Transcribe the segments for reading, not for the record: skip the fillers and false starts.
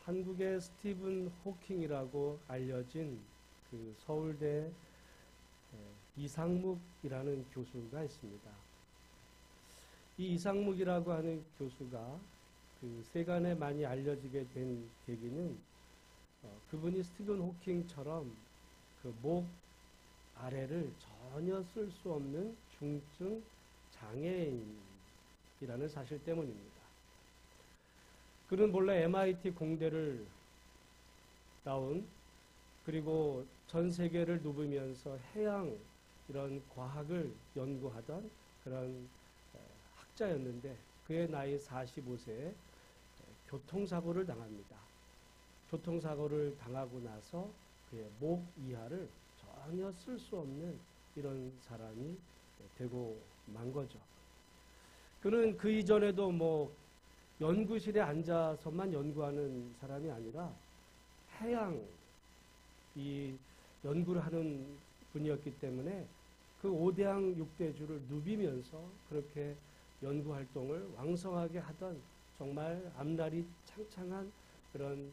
한국의 스티븐 호킹이라고 알려진 그 서울대 이상묵이라는 교수가 있습니다. 이 이상묵이라고 하는 교수가 그 세간에 많이 알려지게 된 계기는 그분이 스티븐 호킹처럼 그 목 아래를 전혀 쓸 수 없는 중증 장애인이라는 사실 때문입니다. 그는 본래 MIT 공대를 나온, 그리고 전 세계를 누비면서 해양 이런 과학을 연구하던 그런 학자였는데 그의 나이 45세에 교통사고를 당합니다. 교통사고를 당하고 나서 그의 목 이하를 전혀 쓸 수 없는 이런 사람이 되고 만 거죠. 그는 그 이전에도 뭐 연구실에 앉아서만 연구하는 사람이 아니라 해양 이 연구를 하는 분이었기 때문에 그 5대양 6대주를 누비면서 그렇게 연구 활동을 왕성하게 하던 정말 앞날이 창창한 그런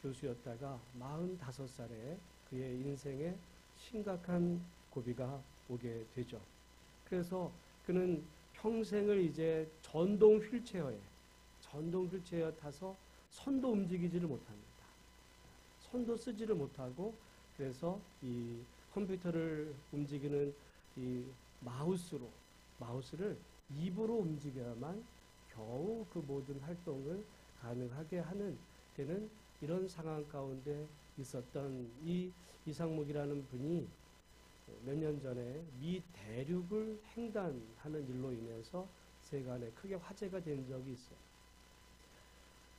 교수였다가 45살에 그의 인생에 심각한 고비가 오게 되죠. 그래서 그는 평생을 이제 전동 휠체어에 타서 손도 움직이지를 못합니다. 손도 쓰지를 못하고 그래서 이 컴퓨터를 움직이는 이 마우스를 입으로 움직여야만 겨우 그 모든 활동을 가능하게 하는 때는 이런 상황 가운데 있었던 이 이상묵이라는 분이 몇 년 전에 미 대륙을 횡단하는 일로 인해서 세간에 크게 화제가 된 적이 있어요.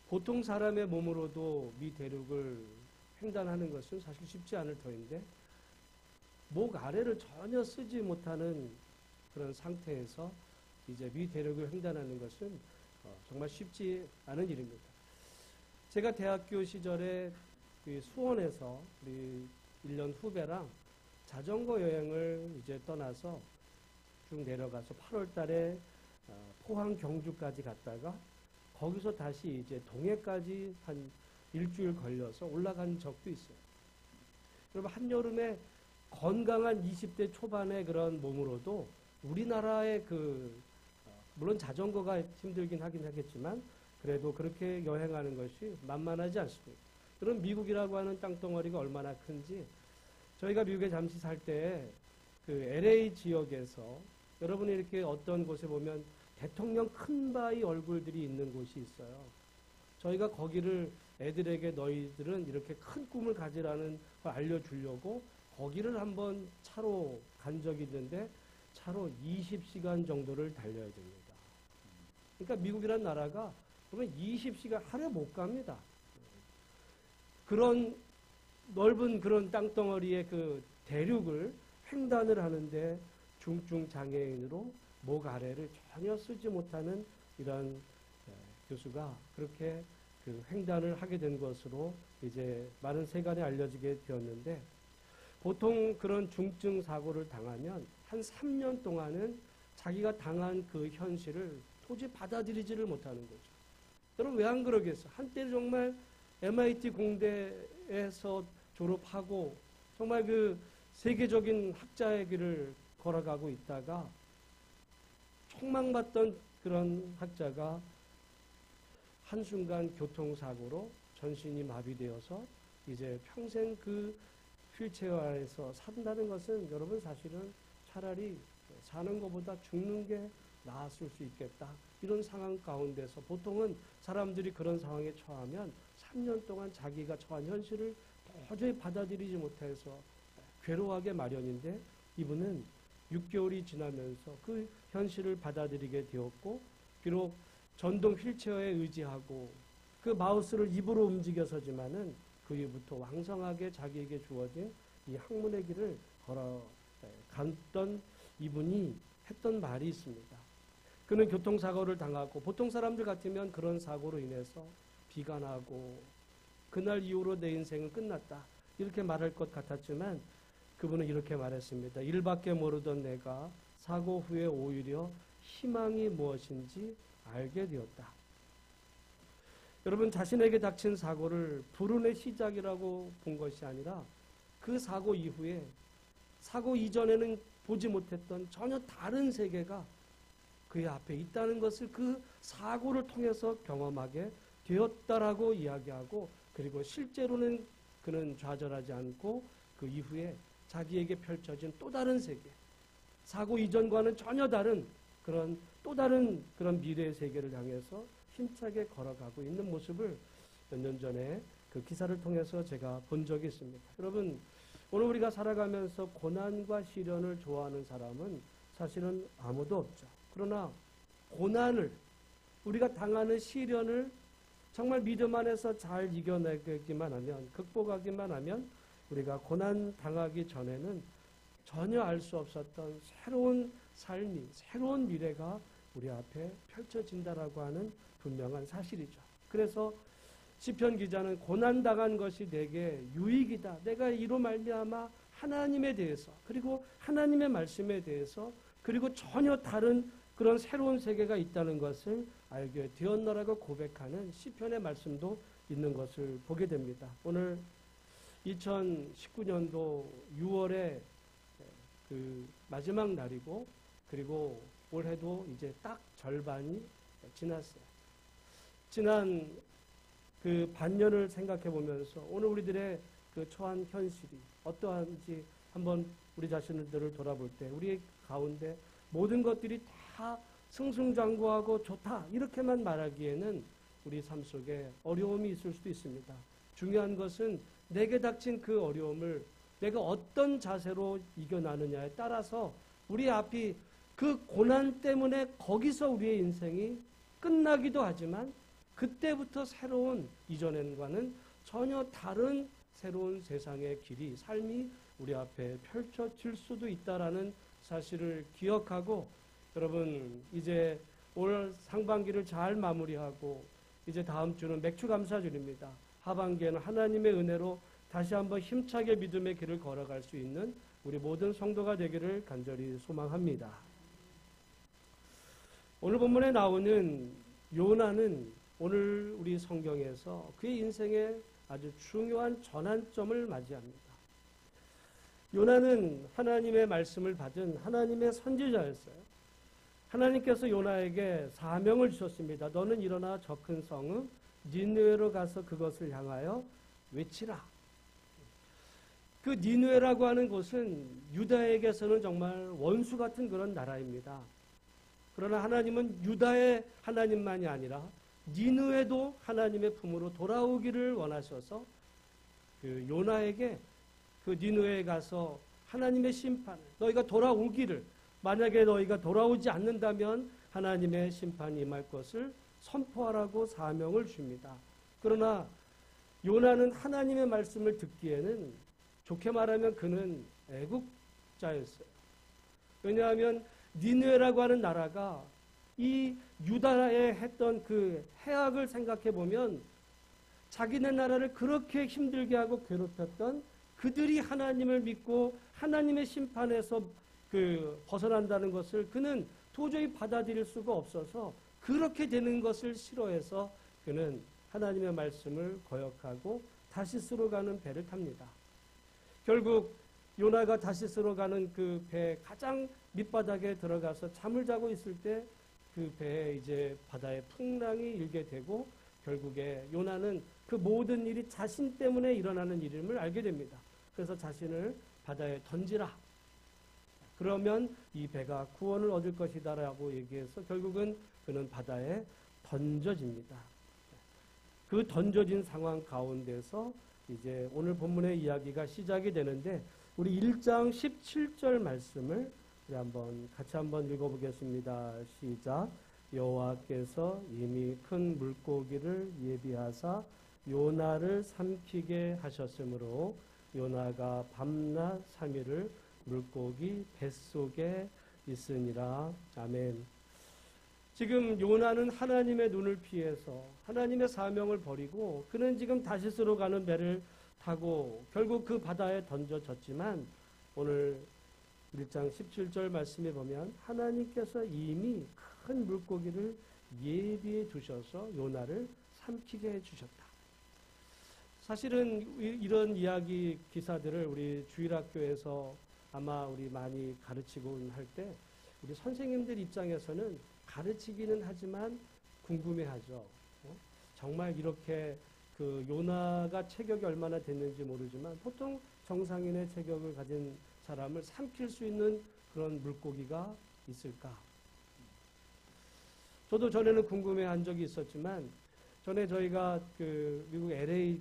보통 사람의 몸으로도 미 대륙을 횡단하는 것은 사실 쉽지 않을 터인데 목 아래를 전혀 쓰지 못하는 그런 상태에서 이제 미 대륙을 횡단하는 것은 정말 쉽지 않은 일입니다. 제가 대학교 시절에 수원에서 우리 1년 후배랑 자전거 여행을 이제 떠나서 쭉 내려가서 8월 달에 포항 경주까지 갔다가 거기서 다시 이제 동해까지 한 일주일 걸려서 올라간 적도 있어요. 여러분, 한여름에 건강한 20대 초반의 그런 몸으로도 우리나라의 물론 자전거가 힘들긴 하긴 하겠지만 그래도 그렇게 여행하는 것이 만만하지 않습니다. 그럼 미국이라고 하는 땅덩어리가 얼마나 큰지 저희가 미국에 잠시 살 때 그 LA 지역에서 여러분이 이렇게 어떤 곳에 보면 대통령 큰 바위 얼굴들이 있는 곳이 있어요. 저희가 거기를 애들에게 너희들은 이렇게 큰 꿈을 가지라는 걸 알려주려고 거기를 한번 차로 간 적이 있는데 차로 20시간 정도를 달려야 됩니다. 그러니까 미국이란 나라가 그러면 20시간 하루에 못 갑니다. 그런 넓은 그런 땅덩어리의 그 대륙을 횡단을 하는데 중증 장애인으로 목 아래를 전혀 쓰지 못하는 이런 교수가 그렇게 그 횡단을 하게 된 것으로 이제 많은 세간에 알려지게 되었는데 보통 그런 중증 사고를 당하면 한 3년 동안은 자기가 당한 그 현실을 도저히 받아들이지를 못하는 거죠. 여러분, 왜 안 그러겠어요? 한때 정말 MIT 공대에서 졸업하고 정말 그 세계적인 학자의 길을 걸어가고 있다가 촉망받던 그런 학자가 한순간 교통사고로 전신이 마비되어서 이제 평생 그 휠체어 안에서 산다는 것은 여러분 사실은 차라리 사는 것보다 죽는 게 나았을 수 있겠다. 이런 상황 가운데서 보통은 사람들이 그런 상황에 처하면 3년 동안 자기가 처한 현실을 도저히 받아들이지 못해서 괴로워하게 마련인데 이분은 6개월이 지나면서 그 현실을 받아들이게 되었고 비록 전동 휠체어에 의지하고 그 마우스를 입으로 움직여서지만은 그 이후부터 왕성하게 자기에게 주어진 이 학문의 길을 걸어갔던 이분이 했던 말이 있습니다. 그는 교통사고를 당하고 보통 사람들 같으면 그런 사고로 인해서 비가 나고 그날 이후로 내 인생은 끝났다 이렇게 말할 것 같았지만 그분은 이렇게 말했습니다. 일밖에 모르던 내가 사고 후에 오히려 희망이 무엇인지 알게 되었다. 여러분 자신에게 닥친 사고를 불운의 시작이라고 본 것이 아니라 그 사고 이후에 사고 이전에는 보지 못했던 전혀 다른 세계가 그의 앞에 있다는 것을 그 사고를 통해서 경험하게 되었다라고 이야기하고, 그리고 실제로는 그는 좌절하지 않고 그 이후에 자기에게 펼쳐진 또 다른 세계, 사고 이전과는 전혀 다른 그런 또 다른 그런 미래의 세계를 향해서 힘차게 걸어가고 있는 모습을 몇 년 전에 그 기사를 통해서 제가 본 적이 있습니다. 여러분, 오늘 우리가 살아가면서 고난과 시련을 좋아하는 사람은 사실은 아무도 없죠. 그러나 고난을, 우리가 당하는 시련을 정말 믿음 안에서 잘 이겨내기만 하면, 극복하기만 하면 우리가 고난 당하기 전에는 전혀 알 수 없었던 새로운 삶이, 새로운 미래가 우리 앞에 펼쳐진다라고 하는 분명한 사실이죠. 그래서 시편 기자는 고난당한 것이 내게 유익이다. 내가 이로 말미암아 하나님에 대해서, 그리고 하나님의 말씀에 대해서, 그리고 전혀 다른 그런 새로운 세계가 있다는 것을 알게 되었노라고 고백하는 시편의 말씀도 있는 것을 보게 됩니다. 오늘 2019년도 6월에 그 마지막 날이고, 그리고 올해도 이제 딱 절반이 지났어요. 지난 그 반년을 생각해 보면서 오늘 우리들의 그 처한 현실이 어떠한지 한번 우리 자신들을 돌아볼 때, 우리 가운데 모든 것들이 다 승승장구하고 좋다 이렇게만 말하기에는 우리 삶 속에 어려움이 있을 수도 있습니다. 중요한 것은 내게 닥친 그 어려움을 내가 어떤 자세로 이겨나느냐에 따라서 우리 앞이 그 고난 때문에 거기서 우리의 인생이 끝나기도 하지만 그때부터 새로운 이전과는 전혀 다른 새로운 세상의 길이, 삶이 우리 앞에 펼쳐질 수도 있다라는 사실을 기억하고, 여러분 이제 올 상반기를 잘 마무리하고 이제 다음 주는 맥주감사절입니다. 하반기에는 하나님의 은혜로 다시 한번 힘차게 믿음의 길을 걸어갈 수 있는 우리 모든 성도가 되기를 간절히 소망합니다. 오늘 본문에 나오는 요나는 오늘 우리 성경에서 그의 인생의 아주 중요한 전환점을 맞이합니다. 요나는 하나님의 말씀을 받은 하나님의 선지자였어요. 하나님께서 요나에게 사명을 주셨습니다. 너는 일어나 저 큰 성읍 니느웨로 가서 그것을 향하여 외치라. 그 니느웨라고 하는 곳은 유다에게서는 정말 원수 같은 그런 나라입니다. 그러나 하나님은 유다의 하나님만이 아니라 니느웨도 하나님의 품으로 돌아오기를 원하셔서 그 요나에게 그 니느웨에 가서 하나님의 심판을, 너희가 돌아오기를, 만약에 너희가 돌아오지 않는다면 하나님의 심판이 임할 것을 선포하라고 사명을 줍니다. 그러나 요나는 하나님의 말씀을 듣기에는 좋게 말하면 그는 애국자였어요. 왜냐하면 니느웨라고 하는 나라가 이 유다에 했던 그 해악을 생각해 보면 자기네 나라를 그렇게 힘들게 하고 괴롭혔던 그들이 하나님을 믿고 하나님의 심판에서 그 벗어난다는 것을 그는 도저히 받아들일 수가 없어서 그렇게 되는 것을 싫어해서 그는 하나님의 말씀을 거역하고 다시스로 가는 배를 탑니다. 결국 요나가 다시스로 가는 그 배 가장 밑바닥에 들어가서 잠을 자고 있을 때 그 배에 이제 바다의 풍랑이 일게 되고 결국에 요나는 그 모든 일이 자신 때문에 일어나는 일임을 알게 됩니다. 그래서 자신을 바다에 던지라. 그러면 이 배가 구원을 얻을 것이다라고 얘기해서 결국은 그는 바다에 던져집니다. 그 던져진 상황 가운데서 이제 오늘 본문의 이야기가 시작이 되는데 우리 1장 17절 말씀을 우리 같이 한번 읽어보겠습니다. 시작. 여호와께서 이미 큰 물고기를 예비하사 요나를 삼키게 하셨으므로 요나가 밤낮 3일을 물고기 뱃속에 있으니라. 아멘. 지금 요나는 하나님의 눈을 피해서 하나님의 사명을 버리고 그는 지금 다시스로 가는 배를 타고 결국 그 바다에 던져졌지만 오늘 1장 17절 말씀에 보면 하나님께서 이미 큰 물고기를 예비해 두셔서 요나를 삼키게 해주셨다. 사실은 이런 이야기 기사들을 우리 주일학교에서 아마 우리 많이 가르치곤 할 때 우리 선생님들 입장에서는 가르치기는 하지만 궁금해하죠. 정말 이렇게 그 요나가 체격이 얼마나 됐는지 모르지만 보통 정상인의 체격을 가진 사람을 삼킬 수 있는 그런 물고기가 있을까? 저도 전에는 궁금해한 적이 있었지만 전에 저희가 그 미국 LA의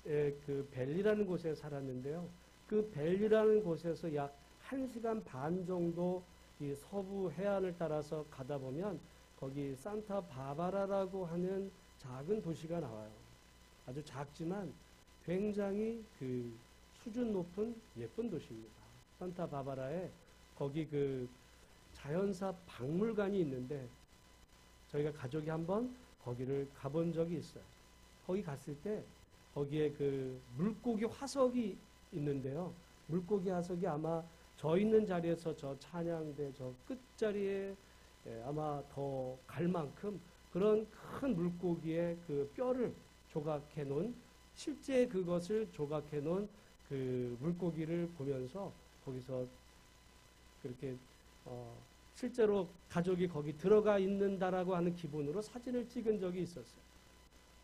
그 벨리라는 곳에 살았는데요. 그 벨리라는 곳에서 약 1시간 반 정도 이 서부 해안을 따라서 가다 보면 거기 산타 바바라라고 하는 작은 도시가 나와요. 아주 작지만 굉장히 그 수준 높은 예쁜 도시입니다. 산타 바바라에 거기 그 자연사 박물관이 있는데 저희가 가족이 한번 거기를 가본 적이 있어요. 거기 갔을 때 거기에 그 물고기 화석이 있는데요. 물고기 화석이 아마 저 있는 자리에서 저 찬양대 저 끝자리에 아마 더 갈 만큼 그런 큰 물고기의 그 뼈를 조각해 놓은 실제 그것을 조각해 놓은 그 물고기를 보면서 거기서 그렇게 실제로 가족이 거기 들어가 있는다라고 하는 기분으로 사진을 찍은 적이 있었어요.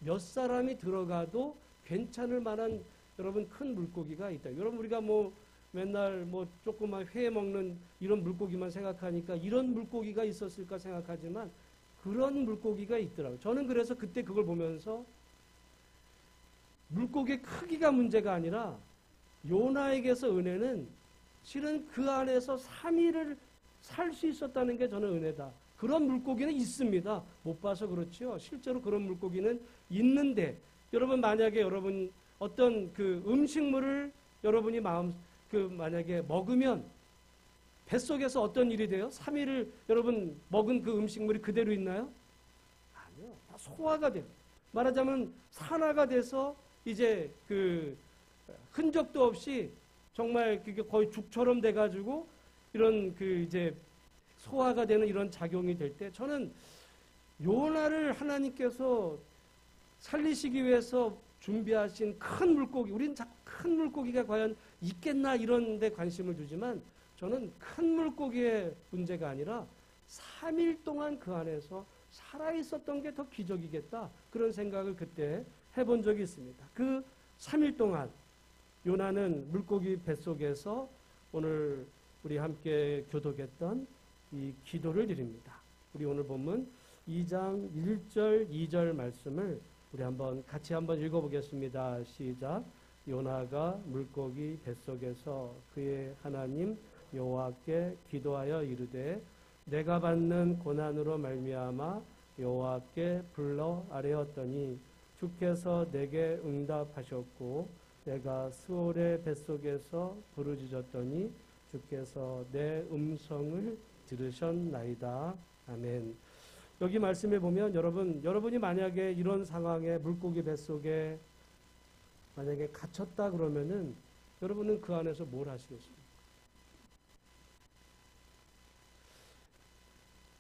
몇 사람이 들어가도 괜찮을 만한 여러분 큰 물고기가 있다. 여러분 우리가 뭐 맨날 뭐 조그만 회 먹는 이런 물고기만 생각하니까 이런 물고기가 있었을까 생각하지만 그런 물고기가 있더라고요. 저는 그래서 그때 그걸 보면서 물고기의 크기가 문제가 아니라 요나에게서 은혜는 실은 그 안에서 3일을 살 수 있었다는 게 저는 은혜다. 그런 물고기는 있습니다. 못 봐서 그렇죠. 실제로 그런 물고기는 있는데 여러분 만약에 여러분 어떤 그 음식물을 여러분이 만약에 먹으면 뱃속에서 어떤 일이 돼요? 3일을 여러분 먹은 그 음식물이 그대로 있나요? 아니요. 다 소화가 돼요. 말하자면 산화가 돼서 이제 그 흔적도 없이 정말 그게 거의 죽처럼 돼가지고 이런 그 이제 소화가 되는 이런 작용이 될 때 저는 요나를 하나님께서 살리시기 위해서 준비하신 큰 물고기, 우린 큰 물고기가 과연 있겠나 이런 데 관심을 두지만 저는 큰 물고기의 문제가 아니라 3일 동안 그 안에서 살아있었던 게 더 기적이겠다. 그런 생각을 그때 해본 적이 있습니다. 그 3일 동안 요나는 물고기 뱃속에서 오늘 우리 함께 교독했던 이 기도를 드립니다. 우리 오늘 본문 2장 1절 2절 말씀을 우리 같이 한번 읽어보겠습니다. 시작. 요나가 물고기 뱃속에서 그의 하나님 여호와께 기도하여 이르되 내가 받는 고난으로 말미암아 여호와께 불러 아뢰었더니 주께서 내게 응답하셨고 내가 스올의 뱃속에서 부르짖었더니 주께서 내 음성을 들으셨나이다. 아멘. 여기 말씀에 보면 여러분이 만약에 이런 상황에 물고기 뱃속에 만약에 갇혔다 그러면은 여러분은 그 안에서 뭘 하시겠습니까?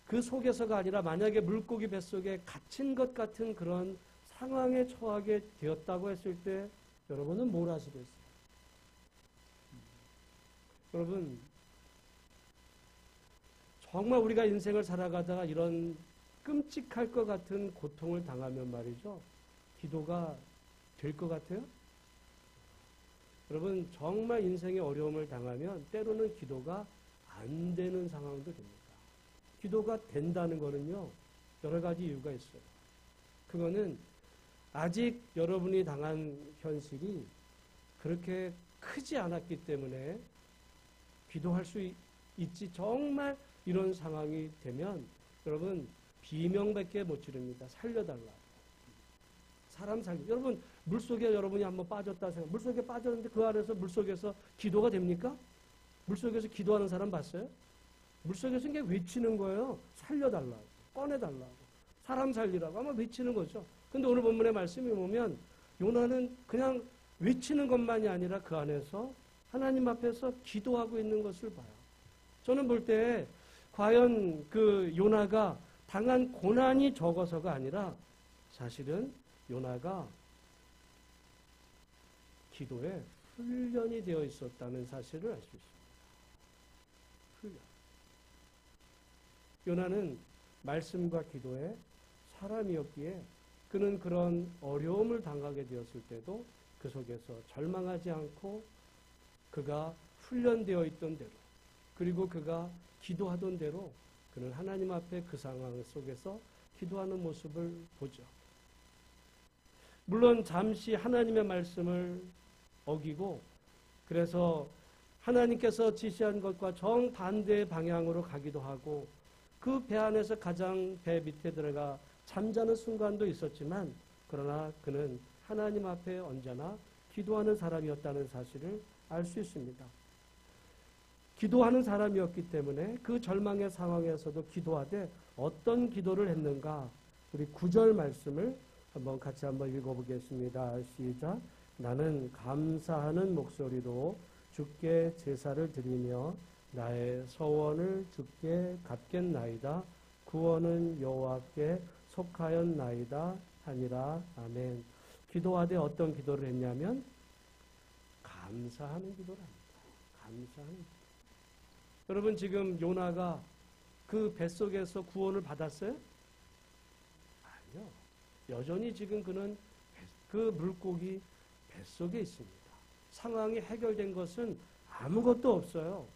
그 속에서가 아니라 만약에 물고기 뱃속에 갇힌 것 같은 그런 상황에 처하게 되었다고 했을 때 여러분은 뭘 하시겠어요? 여러분 정말 우리가 인생을 살아가다가 이런 끔찍할 것 같은 고통을 당하면 말이죠. 기도가 될 것 같아요? 여러분 정말 인생의 어려움을 당하면 때로는 기도가 안 되는 상황도 됩니다. 기도가 된다는 거는요. 여러 가지 이유가 있어요. 그거는 아직 여러분이 당한 현실이 그렇게 크지 않았기 때문에 기도할 수 있지. 정말 이런 상황이 되면 여러분 비명밖에 못 지릅니다. 살려달라. 사람 살려. 여러분 물속에 여러분이 한번 빠졌다 생각. 물속에 빠졌는데 그 안에서 물속에서 기도가 됩니까? 물속에서 기도하는 사람 봤어요? 물속에서 이게 외치는 거예요. 살려달라고. 꺼내달라고. 사람 살리라고 아마 외치는 거죠. 근데 오늘 본문의 말씀이 보면 요나는 그냥 외치는 것만이 아니라 그 안에서 하나님 앞에서 기도하고 있는 것을 봐요. 저는 볼 때 과연 그 요나가 당한 고난이 적어서가 아니라 사실은 요나가 기도에 훈련이 되어 있었다는 사실을 알 수 있습니다. 훈련. 요나는 말씀과 기도에 사람이었기에 그는 그런 어려움을 당하게 되었을 때도 그 속에서 절망하지 않고 그가 훈련되어 있던 대로 그리고 그가 기도하던 대로 그는 하나님 앞에 그 상황 속에서 기도하는 모습을 보죠. 물론 잠시 하나님의 말씀을 어기고 그래서 하나님께서 지시한 것과 정반대의 방향으로 가기도 하고 그 배 안에서 가장 배 밑에 들어가 잠자는 순간도 있었지만 그러나 그는 하나님 앞에 언제나 기도하는 사람이었다는 사실을 알 수 있습니다. 기도하는 사람이었기 때문에 그 절망의 상황에서도 기도하되 어떤 기도를 했는가? 우리 9절 말씀을 같이 한번 읽어보겠습니다. 시작. 나는 감사하는 목소리로 주께 제사를 드리며 나의 서원을 주께 갚겠나이다. 구원은 여호와께 속하였나이다 하니라. 아멘. 기도하되 어떤 기도를 했냐면 감사하는 기도를 합니다. 감사하는 기도. 여러분 지금 요나가 그 뱃속에서 구원을 받았어요? 아니요. 여전히 지금 그는 그 물고기 뱃속에 있습니다. 상황이 해결된 것은 아무것도 없어요.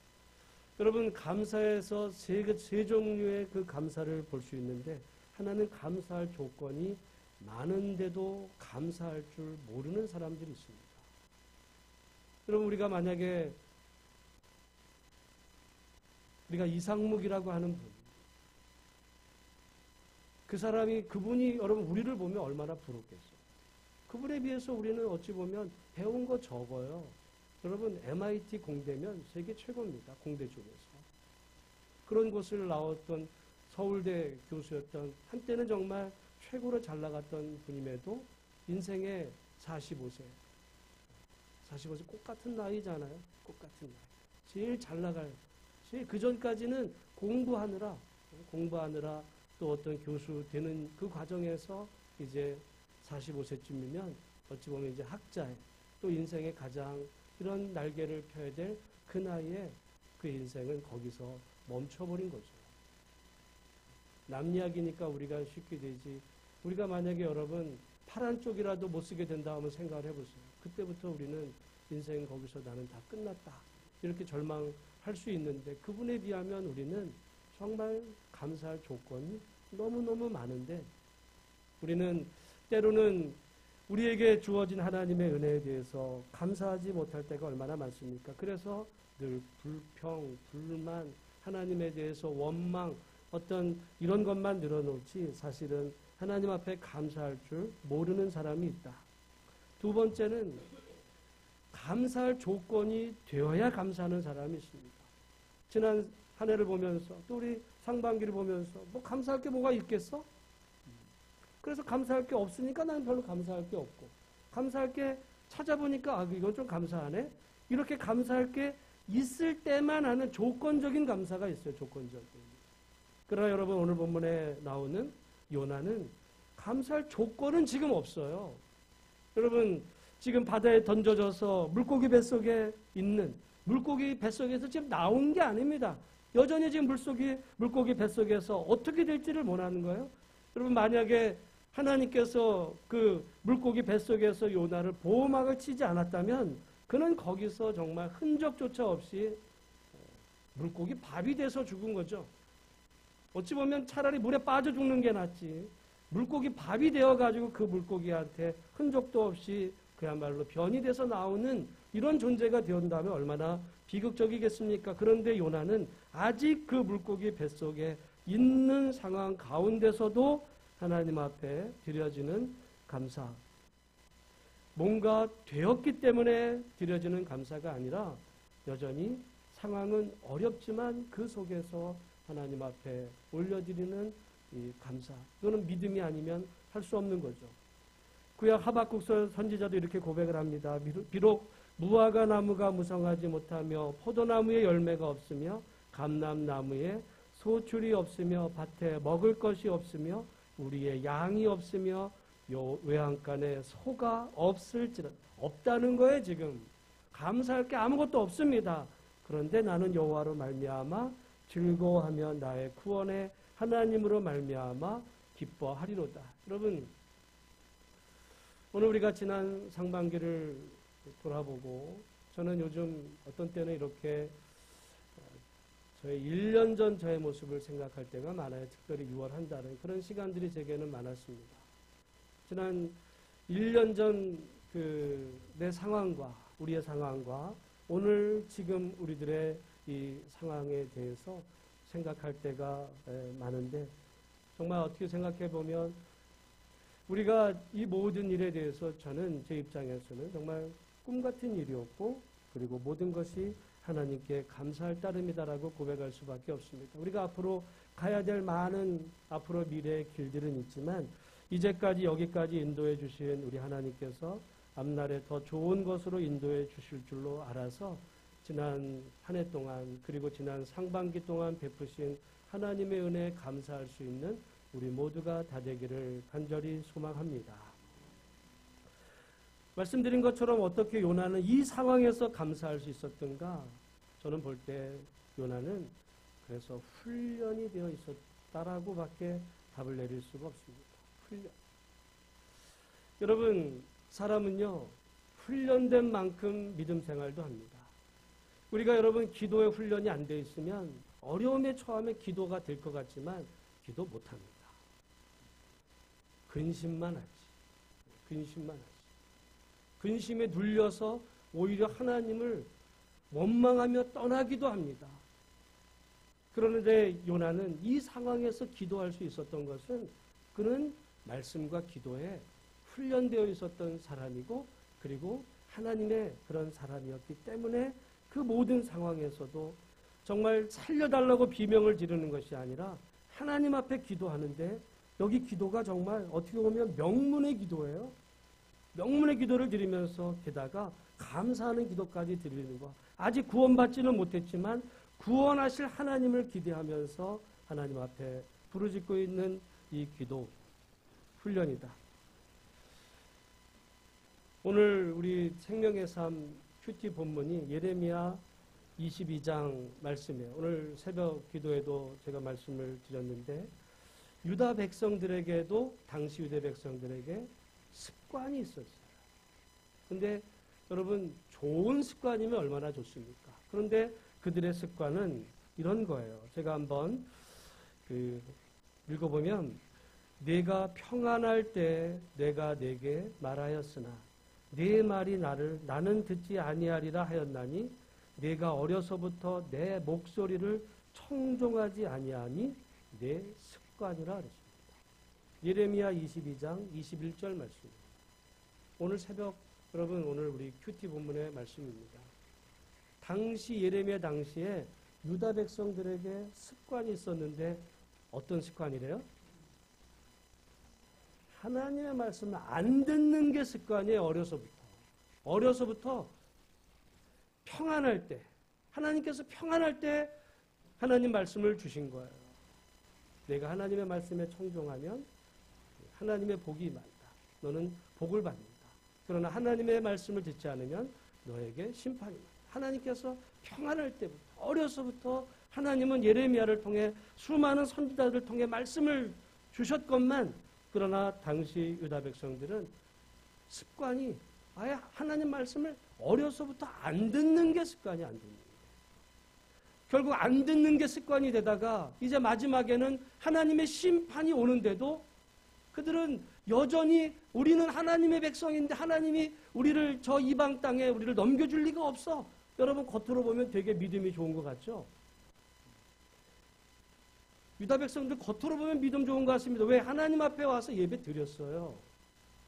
여러분 감사에서 세 종류의 그 감사를 볼 수 있는데 하나는 감사할 조건이 많은데도 감사할 줄 모르는 사람들이 있습니다. 여러분 우리가 만약에 우리가 이상묵이라고 하는 분, 그 사람이 그분이 여러분 우리를 보면 얼마나 부럽겠어요. 그분에 비해서 우리는 어찌 보면 배운 거 적어요. 여러분 MIT 공대면 세계 최고입니다. 공대 중에서. 그런 곳을 나왔던 서울대 교수였던 한때는 정말 최고로 잘 나갔던 분임에도 인생의 45세 똑같은 나이잖아요. 똑같은 나이. 제일 잘 나갈 그 전까지는 공부하느라 또 어떤 교수 되는 그 과정에서 이제 45세쯤이면 어찌 보면 이제 학자의 또 인생의 가장 이런 날개를 펴야 될 그 나이에 그 인생은 거기서 멈춰버린 거죠. 남 이야기니까 우리가 쉽게 되지. 우리가 만약에 여러분 파란 쪽이라도 못 쓰게 된다 하면 생각을 해보세요. 그때부터 우리는 인생 거기서 나는 다 끝났다. 이렇게 절망할 수 있는데 그분에 비하면 우리는 정말 감사할 조건이 너무너무 많은데 우리는 때로는 우리에게 주어진 하나님의 은혜에 대해서 감사하지 못할 때가 얼마나 많습니까? 그래서 늘 불평, 불만, 하나님에 대해서 원망, 어떤 이런 것만 늘어놓지 사실은 하나님 앞에 감사할 줄 모르는 사람이 있다. 두 번째는 감사할 조건이 되어야 감사하는 사람이 있습니다. 지난 한 해를 보면서 또 우리 상반기를 보면서 뭐 감사할 게 뭐가 있겠어? 그래서 감사할 게 없으니까 나는 별로 감사할 게 없고 감사할 게 찾아보니까 이건 좀 감사하네. 이렇게 감사할 게 있을 때만 하는 조건적인 감사가 있어요. 조건적인. 그러나 여러분 오늘 본문에 나오는 요나는 감사할 조건은 지금 없어요. 여러분 지금 바다에 던져져서 물고기 뱃속에 있는 물고기 뱃속에서 지금 나온 게 아닙니다. 여전히 지금 물고기 뱃속에서 어떻게 될지를 원하는 거예요. 여러분 만약에 하나님께서 그 물고기 뱃속에서 요나를 보호막을 치지 않았다면 그는 거기서 정말 흔적조차 없이 물고기 밥이 돼서 죽은 거죠. 어찌 보면 차라리 물에 빠져 죽는 게 낫지. 물고기 밥이 되어가지고 그 물고기한테 흔적도 없이 그야말로 변이 돼서 나오는 이런 존재가 되었다면 얼마나 비극적이겠습니까? 그런데 요나는 아직 그 물고기 뱃속에 있는 상황 가운데서도 하나님 앞에 드려지는 감사. 뭔가 되었기 때문에 드려지는 감사가 아니라 여전히 상황은 어렵지만 그 속에서 하나님 앞에 올려드리는 이 감사. 이거는 믿음이 아니면 할 수 없는 거죠. 구약 하박국 선지자도 이렇게 고백을 합니다. 비록 무화과 나무가 무성하지 못하며 포도나무에 열매가 없으며 감람나무에 소출이 없으며 밭에 먹을 것이 없으며 우리의 양이 없으며 요 외양간에 소가 없을지라. 없다는 거예요. 지금 감사할 게 아무것도 없습니다. 그런데 나는 여호와로 말미암아 즐거워하며 나의 구원의 하나님으로 말미암아 기뻐하리로다. 여러분, 오늘 우리가 지난 상반기를 돌아보고 저는 요즘 어떤 때는 이렇게 저의 1년 전 저의 모습을 생각할 때가 많아요. 특별히 6월 한 달은 그런 시간들이 제게는 많았습니다. 지난 1년 전 내 상황과 우리의 상황과 오늘 지금 우리들의 이 상황에 대해서 생각할 때가 많은데, 정말 어떻게 생각해 보면 우리가 이 모든 일에 대해서 저는 제 입장에서는 정말 꿈 같은 일이었고, 그리고 모든 것이 하나님께 감사할 따름이다라고 고백할 수밖에 없습니다. 우리가 앞으로 가야 될 많은 앞으로 미래의 길들은 있지만 이제까지 여기까지 인도해 주신 우리 하나님께서 앞날에 더 좋은 것으로 인도해 주실 줄로 알아서 지난 한 해 동안, 그리고 지난 상반기 동안 베푸신 하나님의 은혜에 감사할 수 있는 우리 모두가 다 되기를 간절히 소망합니다. 말씀드린 것처럼 어떻게 요나는 이 상황에서 감사할 수 있었던가? 저는 볼 때 요나는 그래서 훈련이 되어 있었다라고 밖에 답을 내릴 수가 없습니다. 훈련. 여러분, 사람은요, 훈련된 만큼 믿음 생활도 합니다. 우리가 여러분 기도에 훈련이 안 돼 있으면 어려움에 처하면 기도가 될 것 같지만 기도 못 합니다. 근심만 하지. 근심만 하지. 근심에 눌려서 오히려 하나님을 원망하며 떠나기도 합니다. 그런데 요나는 이 상황에서 기도할 수 있었던 것은 그는 말씀과 기도에 훈련되어 있었던 사람이고, 그리고 하나님의 그런 사람이었기 때문에 그 모든 상황에서도 정말 살려달라고 비명을 지르는 것이 아니라 하나님 앞에 기도하는데, 여기 기도가 정말 어떻게 보면 명문의 기도예요. 명문의 기도를 드리면서 게다가 감사하는 기도까지 드리는 것. 아직 구원받지는 못했지만 구원하실 하나님을 기대하면서 하나님 앞에 부르짖고 있는 이 기도 훈련이다. 오늘 우리 생명의 삶 큐티 본문이 예레미야 22장 말씀이에요. 오늘 새벽 기도에도 제가 말씀을 드렸는데, 유다 백성들에게도 당시 유대 백성들에게 습관이 있었어요. 근데 여러분, 좋은 습관이면 얼마나 좋습니까? 그런데 그들의 습관은 이런 거예요. 제가 한번 읽어보면, 내가 평안할 때 내가 내게 말하였으나 네 말이 나는 듣지 아니하리라 하였나니 내가 어려서부터 내 목소리를 청종하지 아니하니 내 습관이라 그랬습니다. 예레미야 22장 21절 말씀입니다. 오늘 새벽 여러분, 오늘 우리 큐티 본문의 말씀입니다. 당시 예레미야 당시에 유다 백성들에게 습관이 있었는데 어떤 습관이래요? 하나님의 말씀을 안 듣는 게 습관이에요. 어려서부터 평안할 때, 하나님께서 평안할 때 하나님 말씀을 주신 거예요. 내가 하나님의 말씀에 청종하면 하나님의 복이 많다. 너는 복을 받는다. 그러나 하나님의 말씀을 듣지 않으면 너에게 심판이 많다. 하나님께서 평안할 때부터, 어려서부터 하나님은 예레미야를 통해 수많은 선지자들을 통해 말씀을 주셨건만, 그러나 당시 유다 백성들은 습관이 아예 하나님 말씀을 어려서부터 안 듣는 게 습관이 안 됩니다. 결국 안 듣는 게 습관이 되다가 이제 마지막에는 하나님의 심판이 오는데도 그들은 여전히 우리는 하나님의 백성인데 하나님이 우리를 저 이방 땅에 우리를 넘겨줄 리가 없어. 여러분, 겉으로 보면 되게 믿음이 좋은 것 같죠? 유다 백성들 겉으로 보면 믿음 좋은 것 같습니다. 왜? 하나님 앞에 와서 예배 드렸어요.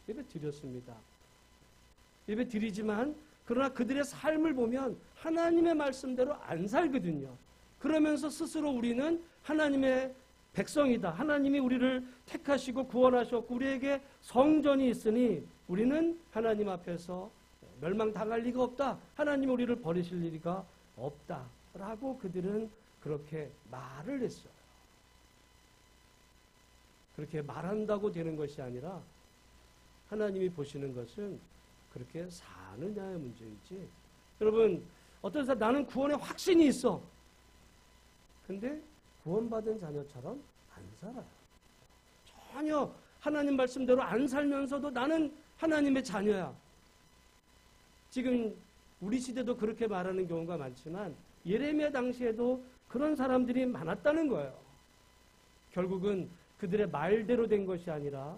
예배 드렸습니다. 예배 드리지만 그러나 그들의 삶을 보면 하나님의 말씀대로 안 살거든요. 그러면서 스스로 우리는 하나님의 백성이다. 하나님이 우리를 택하시고 구원하셨고 우리에게 성전이 있으니 우리는 하나님 앞에서 멸망당할 리가 없다. 하나님이 우리를 버리실 리가 없다. 라고 그들은 그렇게 말을 했어요. 그렇게 말한다고 되는 것이 아니라 하나님이 보시는 것은 그렇게 사느냐의 문제이지. 여러분, 어떤 사람 나는 구원에 확신이 있어. 근데 구원받은 자녀처럼 안 살아요. 전혀 하나님 말씀대로 안 살면서도 나는 하나님의 자녀야. 지금 우리 시대도 그렇게 말하는 경우가 많지만 예레미야 당시에도 그런 사람들이 많았다는 거예요. 결국은 그들의 말대로 된 것이 아니라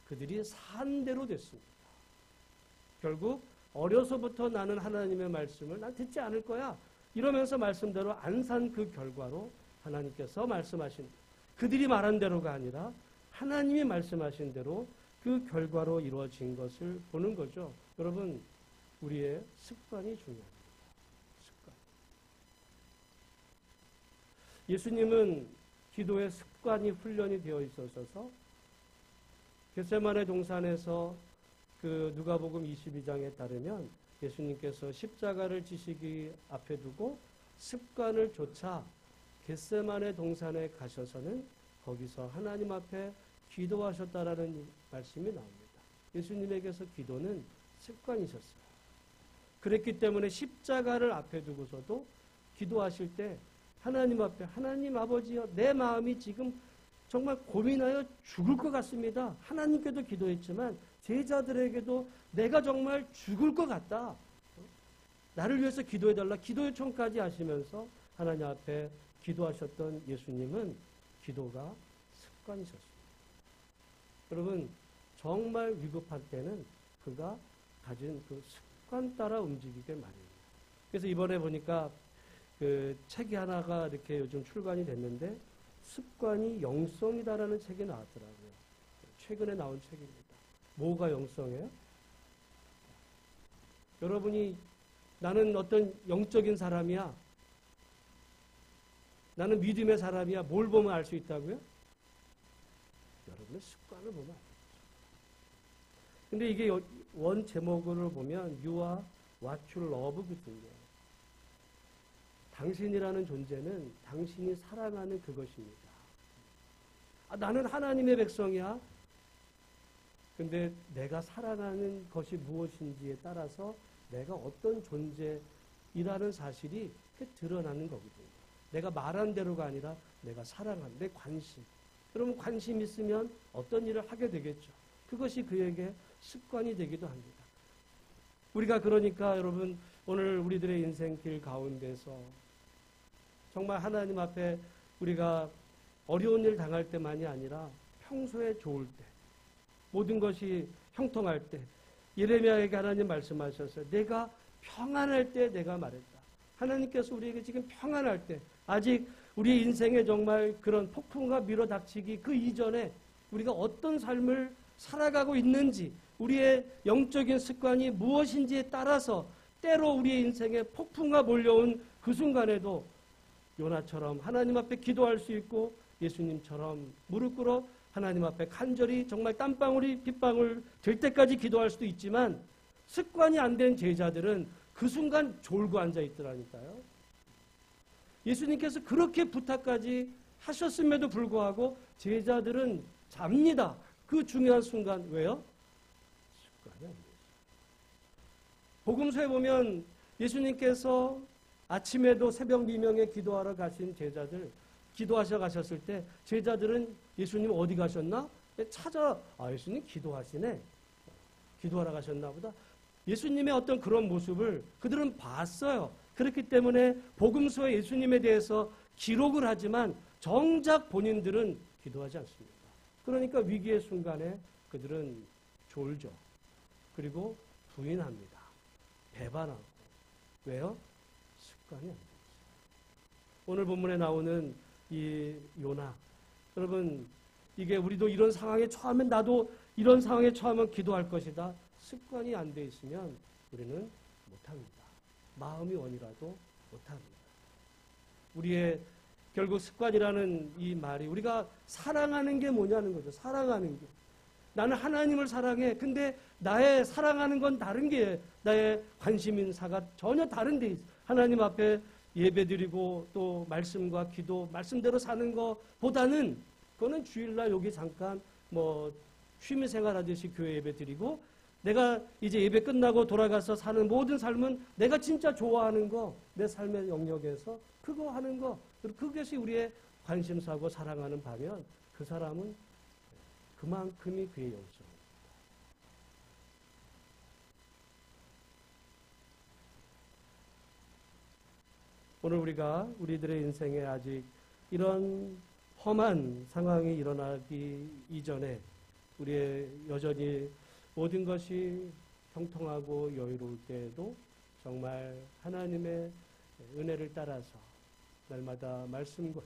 그들이 산 대로 됐습니다. 결국 어려서부터 나는 하나님의 말씀을 난 듣지 않을 거야 이러면서 말씀대로 안 산 그 결과로 하나님께서 말씀하신 그들이 말한 대로가 아니라 하나님이 말씀하신 대로 그 결과로 이루어진 것을 보는 거죠. 여러분, 우리의 습관이 중요합니다. 습관. 예수님은 기도의 습관이 훈련이 되어 있어서 겟세마네 동산에서 그 누가복음 22장에 따르면 예수님께서 십자가를 지시기 앞에 두고 습관을 좇아 겟세마네 동산에 가셔서는 거기서 하나님 앞에 기도하셨다라는 말씀이 나옵니다. 예수님에게서 기도는 습관이셨어요. 그랬기 때문에 십자가를 앞에 두고서도 기도하실 때 하나님 앞에 하나님 아버지여 내 마음이 지금 정말 고민하여 죽을 것 같습니다. 하나님께도 기도했지만 제자들에게도 내가 정말 죽을 것 같다. 나를 위해서 기도해달라. 기도 요청까지 하시면서 하나님 앞에 기도하셨던 예수님은 기도가 습관이셨습니다. 여러분, 정말 위급할 때는 그가 가진 그 습관 따라 움직이게 마련입니다. 그래서 이번에 보니까 그 책이 하나가 이렇게 요즘 출간이 됐는데 습관이 영성이다라는 책이 나왔더라고요. 최근에 나온 책입니다. 뭐가 영성이에요? 여러분이 나는 어떤 영적인 사람이야. 나는 믿음의 사람이야. 뭘 보면 알 수 있다고요? 여러분의 습관을 보면 알죠. 근데 이게 원 제목으로 보면 You are what you love거든요. 당신이라는 존재는 당신이 사랑하는 그것입니다. 나는 하나님의 백성이야. 근데 내가 사랑하는 것이 무엇인지에 따라서 내가 어떤 존재이라는 사실이 드러나는 거거든요. 내가 말한 대로가 아니라 내가 사랑하는 내 관심. 그러면 관심 있으면 어떤 일을 하게 되겠죠. 그것이 그에게 습관이 되기도 합니다. 우리가 그러니까 여러분 오늘 우리들의 인생길 가운데서 정말 하나님 앞에 우리가 어려운 일 당할 때만이 아니라 평소에 좋을 때 모든 것이 형통할 때 예레미야에게 하나님 말씀하셨어요. 내가 평안할 때 내가 말했다. 하나님께서 우리에게 지금 평안할 때 아직 우리 인생에 정말 그런 폭풍과 밀어닥치기 그 이전에 우리가 어떤 삶을 살아가고 있는지 우리의 영적인 습관이 무엇인지에 따라서 때로 우리의 인생에 폭풍과 몰려온 그 순간에도 요나처럼 하나님 앞에 기도할 수 있고 예수님처럼 무릎 꿇어 하나님 앞에 간절히 정말 땀방울이 빗방울 될 때까지 기도할 수도 있지만 습관이 안 된 제자들은 그 순간 졸고 앉아 있더라니까요. 예수님께서 그렇게 부탁까지 하셨음에도 불구하고 제자들은 잡니다. 그 중요한 순간. 왜요? 습관이 안 돼요. 복음서에 보면 예수님께서 아침에도 새벽 미명에 기도하러 가신 제자들 기도하셔 가셨을 때 제자들은 예수님 어디 가셨나? 찾아 예수님 기도하시네. 기도하러 가셨나 보다. 예수님의 어떤 그런 모습을 그들은 봤어요. 그렇기 때문에 복음서에 예수님에 대해서 기록을 하지만 정작 본인들은 기도하지 않습니다. 그러니까 위기의 순간에 그들은 졸죠. 그리고 부인합니다. 배반하고. 왜요? 습관이 안 되죠. 오늘 본문에 나오는 이 요나. 여러분, 이게 우리도 이런 상황에 처하면 나도 이런 상황에 처하면 기도할 것이다. 습관이 안 돼 있으면 우리는 못합니다. 마음이 원이라도 못합니다. 우리의 결국 습관이라는 이 말이 우리가 사랑하는 게 뭐냐는 거죠. 사랑하는 게. 나는 하나님을 사랑해. 근데 나의 사랑하는 건 다른 게 나의 관심 인사가 전혀 다른 데 있어. 하나님 앞에 예배드리고 또 말씀과 기도, 말씀대로 사는 것보다는 그거는 주일날 여기 잠깐 뭐 취미생활하듯이 교회 예배 드리고 내가 이제 예배 끝나고 돌아가서 사는 모든 삶은 내가 진짜 좋아하는 거, 내 삶의 영역에서 그거 하는 거, 그것이 우리의 관심사고 사랑하는 바면 그 사람은 그만큼이 그의 영성. 오늘 우리가 우리들의 인생에 아직 이런 험한 상황이 일어나기 이전에 우리의 여전히 모든 것이 형통하고 여유로울 때에도 정말 하나님의 은혜를 따라서 날마다 말씀과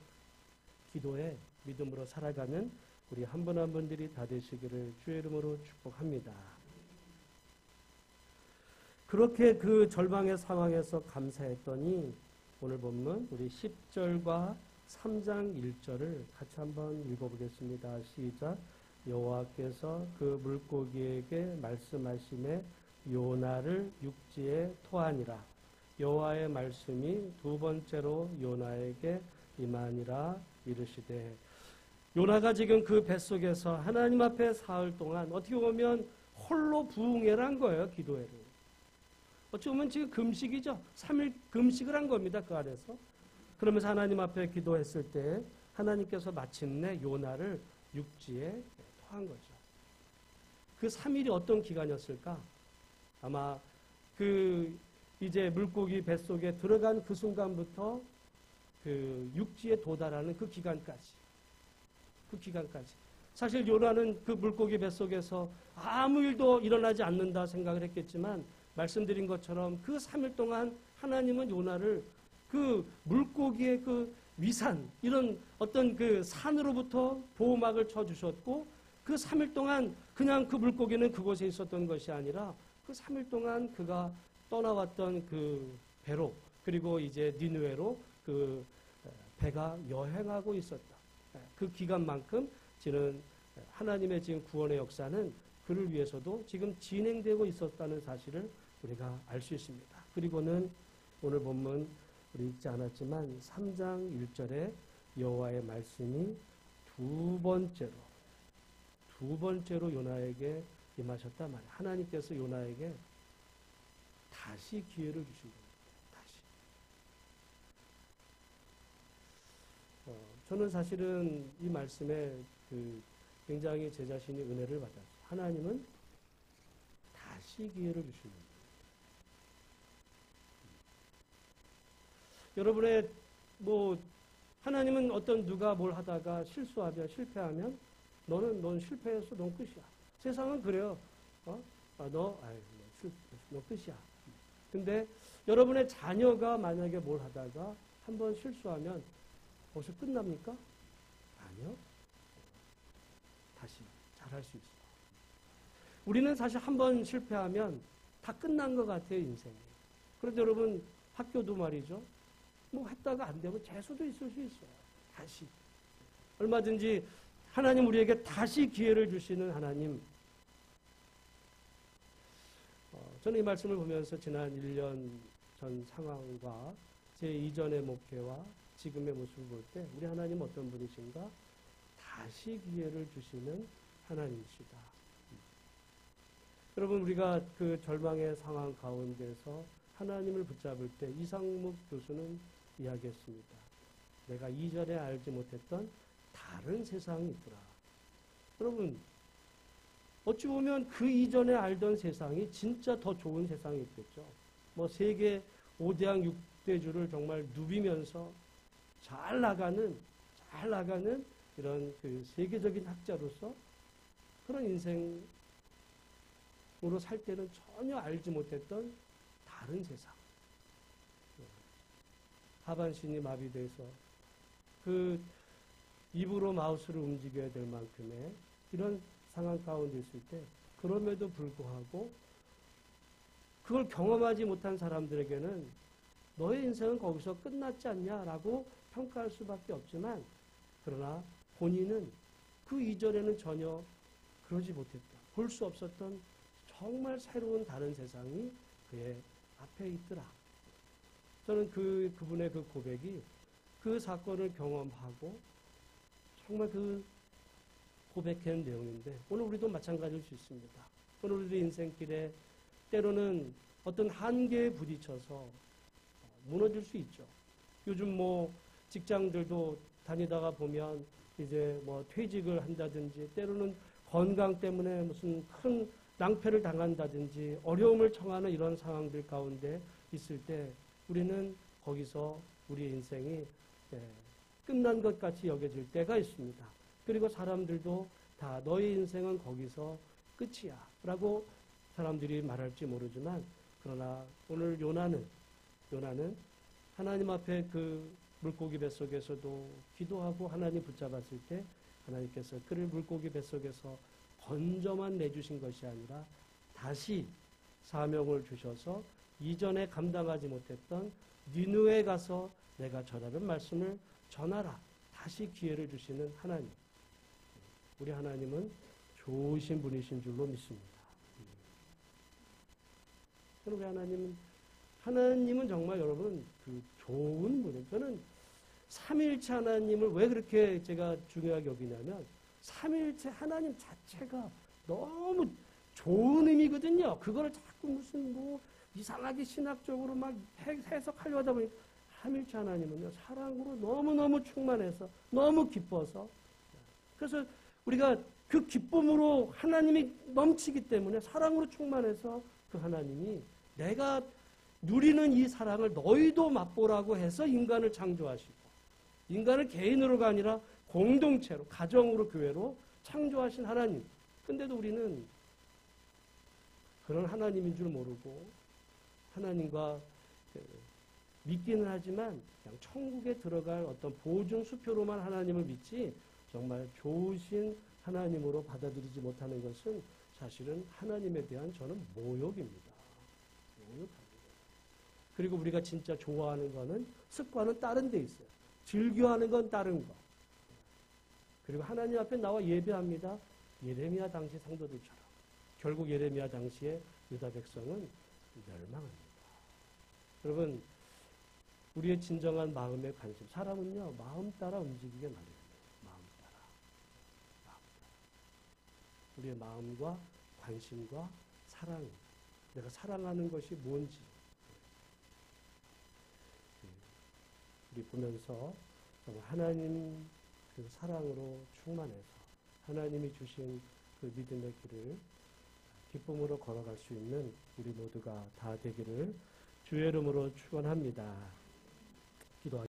기도에 믿음으로 살아가는 우리 한 분 한 분들이 다 되시기를 주의 이름으로 축복합니다. 그렇게 그 절망의 상황에서 감사했더니 오늘 본문 우리 10절과 3장 1절을 같이 한번 읽어보겠습니다. 시작. 여호와께서 그 물고기에게 말씀하시매 요나를 육지에 토하니라. 여호와의 말씀이 두 번째로 요나에게 임하니라 이르시되. 요나가 지금 그 뱃속에서 하나님 앞에 사흘 동안 어떻게 보면 홀로 부흥회를 한 거예요. 기도회를. 어찌 보면 지금 금식이죠. 3일 금식을 한 겁니다. 그 안에서. 그러면서 하나님 앞에 기도했을 때 하나님께서 마침내 요나를 육지에 토한 거죠. 그 3일이 어떤 기간이었을까? 아마 그 이제 물고기 뱃속에 들어간 그 순간부터 그 육지에 도달하는 그 기간까지. 사실 요나는 그 물고기 뱃속에서 아무 일도 일어나지 않는다 생각을 했겠지만 말씀드린 것처럼 그 3일 동안 하나님은 요나를 그 물고기의 그 위산, 이런 어떤 그 산으로부터 보호막을 쳐주셨고 그 3일 동안 그냥 그 물고기는 그곳에 있었던 것이 아니라 그 3일 동안 그가 떠나왔던 그 배로 그리고 이제 니느웨로 그 배가 여행하고 있었다. 그 기간만큼 지금 하나님의 지금 구원의 역사는 그를 위해서도 지금 진행되고 있었다는 사실을 우리가 알 수 있습니다. 그리고는 오늘 본문 우리 읽지 않았지만 3장 1절에 여호와의 말씀이 두 번째로 요나에게 임하셨단 말이에요. 하나님께서 요나에게 다시 기회를 주신 겁니다. 다시. 저는 사실은 이 말씀에 굉장히 제 자신이 은혜를 받았어요. 하나님은 다시 기회를 주십니다. 여러분의 하나님은 어떤 누가 뭘 하다가 실패하면 넌 실패했어, 넌 끝이야. 세상은 그래요. 너 끝이야. 근데 여러분의 자녀가 만약에 뭘 하다가 한번 실수하면 벌써 끝납니까? 아니요. 다시 잘할 수 있어요. 우리는 사실 한번 실패하면 다 끝난 것 같아요, 인생이. 그런데 여러분, 학교도 말이죠. 했다가 안 되면 재수도 있을 수 있어요. 다시. 얼마든지 하나님 우리에게 다시 기회를 주시는 하나님. 저는 이 말씀을 보면서 지난 1년 전 상황과 제 이전의 목회와 지금의 모습을 볼 때 우리 하나님 어떤 분이신가? 다시 기회를 주시는 하나님이시다. 여러분 우리가 그 절망의 상황 가운데서 하나님을 붙잡을 때 이상묵 교수는 이야기했습니다. 내가 이전에 알지 못했던 다른 세상이 있더라. 여러분 어찌 보면 그 이전에 알던 세상이 진짜 더 좋은 세상이 있겠죠. 세계 5대양 6대주를 정말 누비면서 잘 나가는 이런 그 세계적인 학자로서 그런 인생으로 살 때는 전혀 알지 못했던 다른 세상. 하반신이 마비돼서 그 입으로 마우스를 움직여야 될 만큼의 이런 상황 가운데 있을 때 그럼에도 불구하고 그걸 경험하지 못한 사람들에게는 너의 인생은 거기서 끝났지 않냐라고 평가할 수밖에 없지만 그러나 본인은 그 이전에는 전혀 그러지 못했다. 볼 수 없었던 정말 새로운 다른 세상이 그의 앞에 있더라. 저는 그분의 그 고백이 그 사건을 경험하고 정말 그 고백한 내용인데 오늘 우리도 마찬가지일 수 있습니다. 오늘 우리도 인생길에 때로는 어떤 한계에 부딪혀서 무너질 수 있죠. 요즘 뭐 직장들도 다니다가 보면 이제 뭐 퇴직을 한다든지 때로는 건강 때문에 무슨 큰 낭패를 당한다든지 어려움을 청하는 이런 상황들 가운데 있을 때 우리는 거기서 우리의 인생이 끝난 것 같이 여겨질 때가 있습니다. 그리고 사람들도 다 너의 인생은 거기서 끝이야 라고 사람들이 말할지 모르지만 그러나 오늘 요나는 하나님 앞에 그 물고기 뱃속에서도 기도하고 하나님 붙잡았을 때 하나님께서 그를 물고기 뱃속에서 건져만 내주신 것이 아니라 다시 사명을 주셔서 이전에 감당하지 못했던 니느웨에 가서 내가 전하는 말씀을 전하라. 다시 기회를 주시는 하나님. 우리 하나님은 좋으신 분이신 줄로 믿습니다. 우리 하나님은 정말 여러분 그 좋은 분이에요. 저는 삼일체 하나님을 왜 그렇게 제가 중요하게 여기냐면 삼일체 하나님 자체가 너무 좋은 의미거든요. 그걸 자꾸 무슨 뭐 이상하게 신학적으로 막 해석하려 하다 보니까 삼일체 하나님은요 사랑으로 너무너무 충만해서 너무 기뻐서 그래서 우리가 그 기쁨으로 하나님이 넘치기 때문에 사랑으로 충만해서 그 하나님이 내가 누리는 이 사랑을 너희도 맛보라고 해서 인간을 창조하시고 인간을 개인으로가 아니라 공동체로 가정으로 교회로 창조하신 하나님. 근데도 우리는 그런 하나님인 줄 모르고 하나님과 믿기는 하지만 그냥 천국에 들어갈 어떤 보증 수표로만 하나님을 믿지 정말 좋으신 하나님으로 받아들이지 못하는 것은 사실은 하나님에 대한 저는 모욕입니다. 모욕합니다. 그리고 우리가 진짜 좋아하는 거는 습관은 다른 데 있어요. 즐겨하는 건 다른 거. 그리고 하나님 앞에 나와 예배합니다. 예레미야 당시 상도들처럼. 결국 예레미야 당시에 유다 백성은 멸망합니다. 여러분 우리의 진정한 마음의 관심. 사람은요 마음 따라 움직이게 마련이에요. 마음 따라. 우리의 마음과 관심과 사랑. 내가 사랑하는 것이 뭔지 우리 보면서 하나님 그 사랑으로 충만해서 하나님이 주신 그 믿음의 길을 기쁨으로 걸어갈 수 있는 우리 모두가 다 되기를 주의 이름으로 축원합니다. 기도하겠습니다.